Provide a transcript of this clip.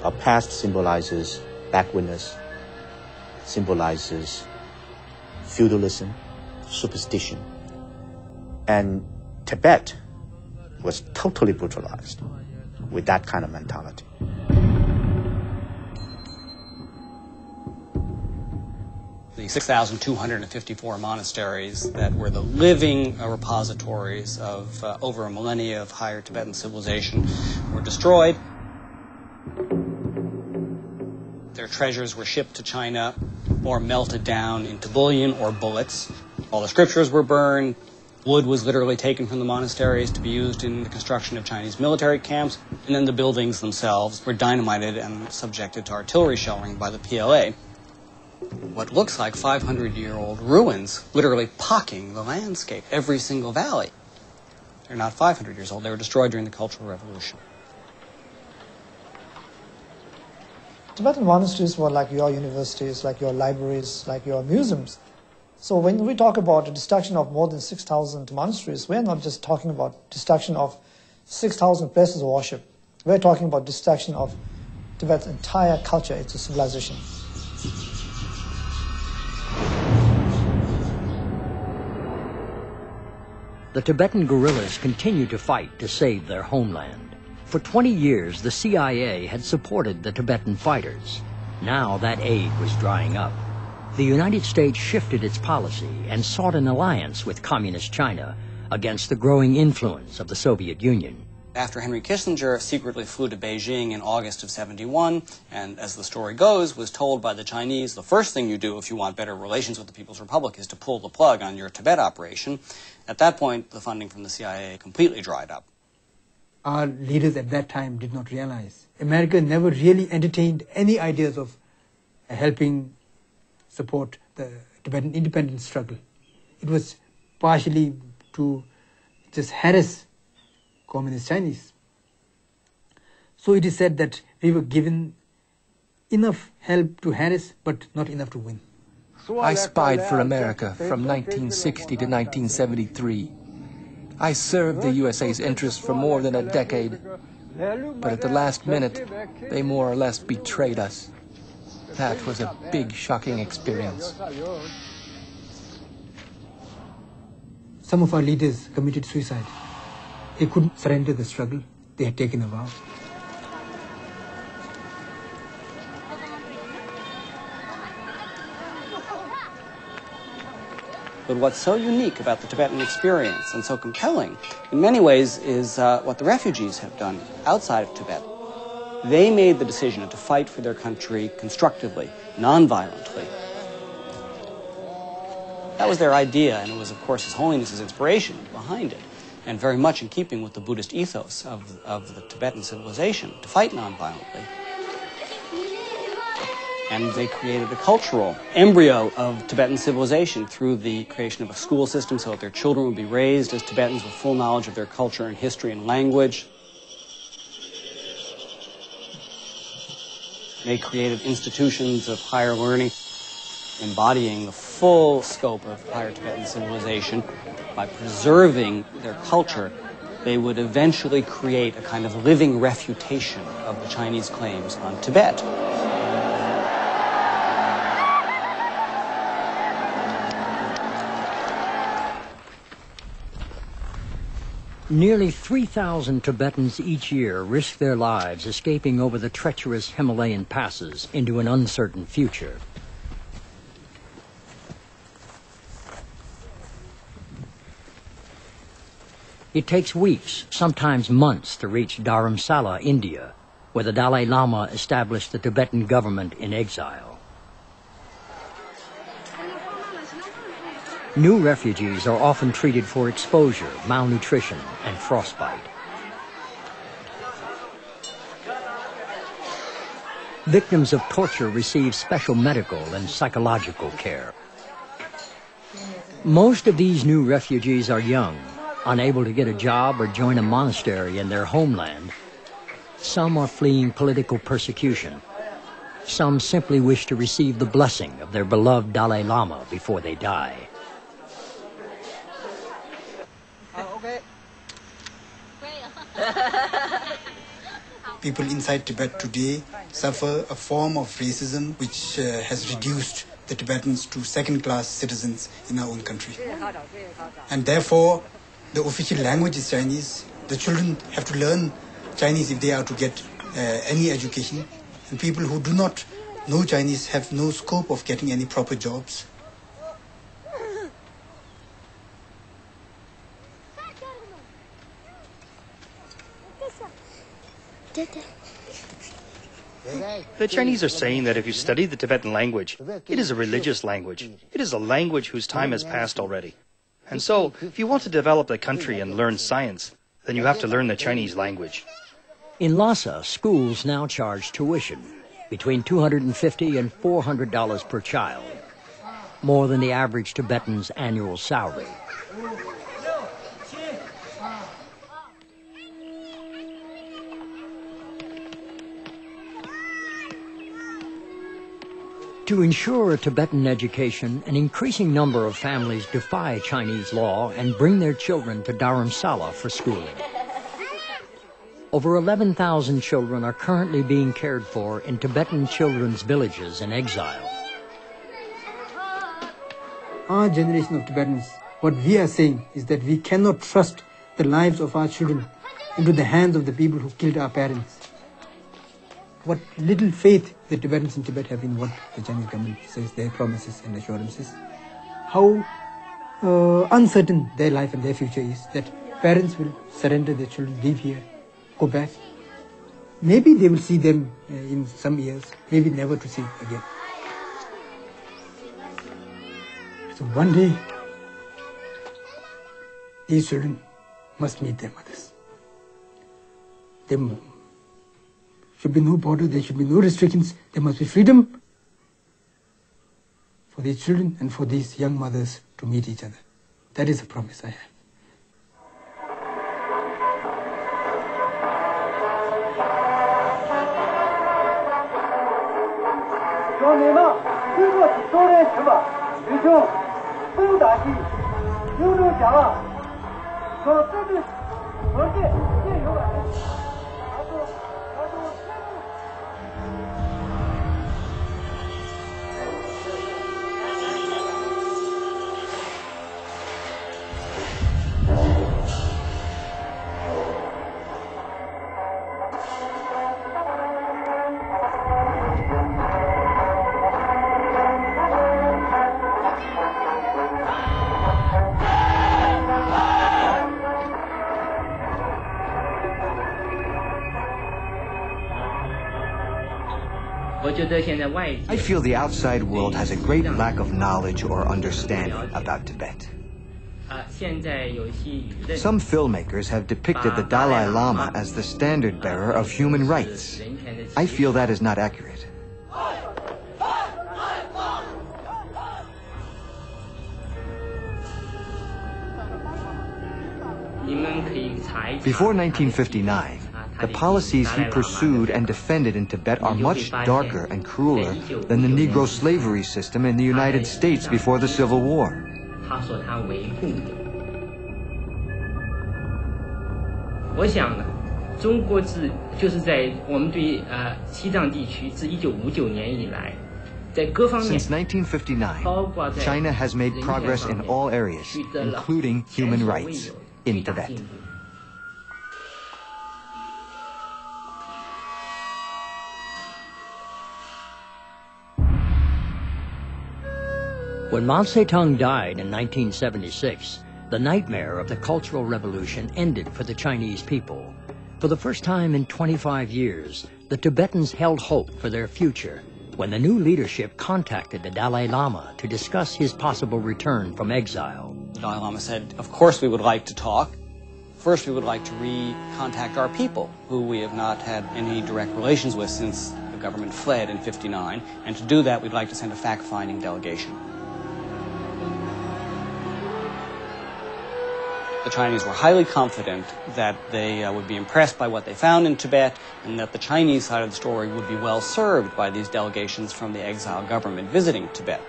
Our past symbolizes backwardness, symbolizes feudalism, superstition. And Tibet was totally brutalized with that kind of mentality. The 6,254 monasteries that were the living repositories of over a millennia of higher Tibetan civilization were destroyed. Their treasures were shipped to China or melted down into bullion or bullets. All the scriptures were burned. Wood was literally taken from the monasteries to be used in the construction of Chinese military camps. And then the buildings themselves were dynamited and subjected to artillery shelling by the PLA. What looks like 500-year-old ruins literally pocking the landscape, every single valley. They're not 500 years old. They were destroyed during the Cultural Revolution. Tibetan monasteries were like your universities, like your libraries, like your museums. So when we talk about the destruction of more than 6,000 monasteries, we're not just talking about destruction of 6,000 places of worship. We're talking about destruction of Tibet's entire culture, its civilization. The Tibetan guerrillas continued to fight to save their homeland. For 20 years, the CIA had supported the Tibetan fighters. Now that aid was drying up. The United States shifted its policy and sought an alliance with Communist China against the growing influence of the Soviet Union. After Henry Kissinger secretly flew to Beijing in August of '71, and as the story goes, was told by the Chinese, the first thing you do if you want better relations with the People's Republic is to pull the plug on your Tibet operation. At that point, the funding from the CIA completely dried up. Our leaders at that time did not realize America never really entertained any ideas of helping support the Tibetan independence struggle. It was partially to just harass Communist Chinese. So it is said that we were given enough help to harass, but not enough to win. I spied for America from 1960 to 1973. I served the USA's interests for more than a decade, but at the last minute, they more or less betrayed us. That was a big, shocking experience. Some of our leaders committed suicide. They couldn't surrender the struggle. They had taken a vow. But what's so unique about the Tibetan experience and so compelling, in many ways, is what the refugees have done outside of Tibet. They made the decision to fight for their country constructively, non-violently. That was their idea, and it was, of course, His Holiness's inspiration behind it, and very much in keeping with the Buddhist ethos of the Tibetan civilization, to fight non-violently. And they created a cultural embryo of Tibetan civilization through the creation of a school system so that their children would be raised as Tibetans with full knowledge of their culture and history and language. They created institutions of higher learning, embodying the full scope of higher Tibetan civilization. By preserving their culture, they would eventually create a kind of living refutation of the Chinese claims on Tibet. Nearly 3,000 Tibetans each year risk their lives escaping over the treacherous Himalayan passes into an uncertain future. It takes weeks, sometimes months, to reach Dharamsala, India, where the Dalai Lama established the Tibetan government in exile. New refugees are often treated for exposure, malnutrition, and frostbite. Victims of torture receive special medical and psychological care. Most of these new refugees are young, unable to get a job or join a monastery in their homeland. Some are fleeing political persecution. Some simply wish to receive the blessing of their beloved Dalai Lama before they die. people inside Tibet today suffer a form of racism which has reduced the Tibetans to second-class citizens in our own country. And therefore, the official language is Chinese. The children have to learn Chinese if they are to get any education. And people who do not know Chinese have no scope of getting any proper jobs. The Chinese are saying that if you study the Tibetan language, it is a religious language. It is a language whose time has passed already. And so, if you want to develop the country and learn science, then you have to learn the Chinese language. In Lhasa, schools now charge tuition between $250 and $400 per child, more than the average Tibetan's annual salary. To ensure a Tibetan education, an increasing number of families defy Chinese law and bring their children to Dharamsala for schooling. Over 11,000 children are currently being cared for in Tibetan children's villages in exile. Our generation of Tibetans, what we are saying is that we cannot trust the lives of our children into the hands of the people who killed our parents. What little faith the Tibetans in Tibet have in what the Chinese government says, their promises and assurances, how uncertain their life and their future is, that parents will surrender their children, leave here, go back. Maybe they will see them in some years, maybe never to see again. So one day, these children must meet their mothers. There should be no border, there should be no restrictions, there must be freedom for these children and for these young mothers to meet each other. That is a promise I have. I feel the outside world has a great lack of knowledge or understanding about Tibet. Some filmmakers have depicted the Dalai Lama as the standard bearer of human rights. I feel that is not accurate. Before 1959, the policies he pursued and defended in Tibet are much darker and crueler than the Negro slavery system in the United States before the Civil War. Since 1959, China has made progress in all areas, including human rights, in Tibet. When Mao Zedong died in 1976, the nightmare of the Cultural Revolution ended for the Chinese people. For the first time in 25 years, the Tibetans held hope for their future when the new leadership contacted the Dalai Lama to discuss his possible return from exile. The Dalai Lama said, of course we would like to talk. First, we would like to recontact our people, who we have not had any direct relations with since the government fled in '59. And to do that, we'd like to send a fact-finding delegation. The Chinese were highly confident that they would be impressed by what they found in Tibet, and that the Chinese side of the story would be well served by these delegations from the exile government visiting Tibet.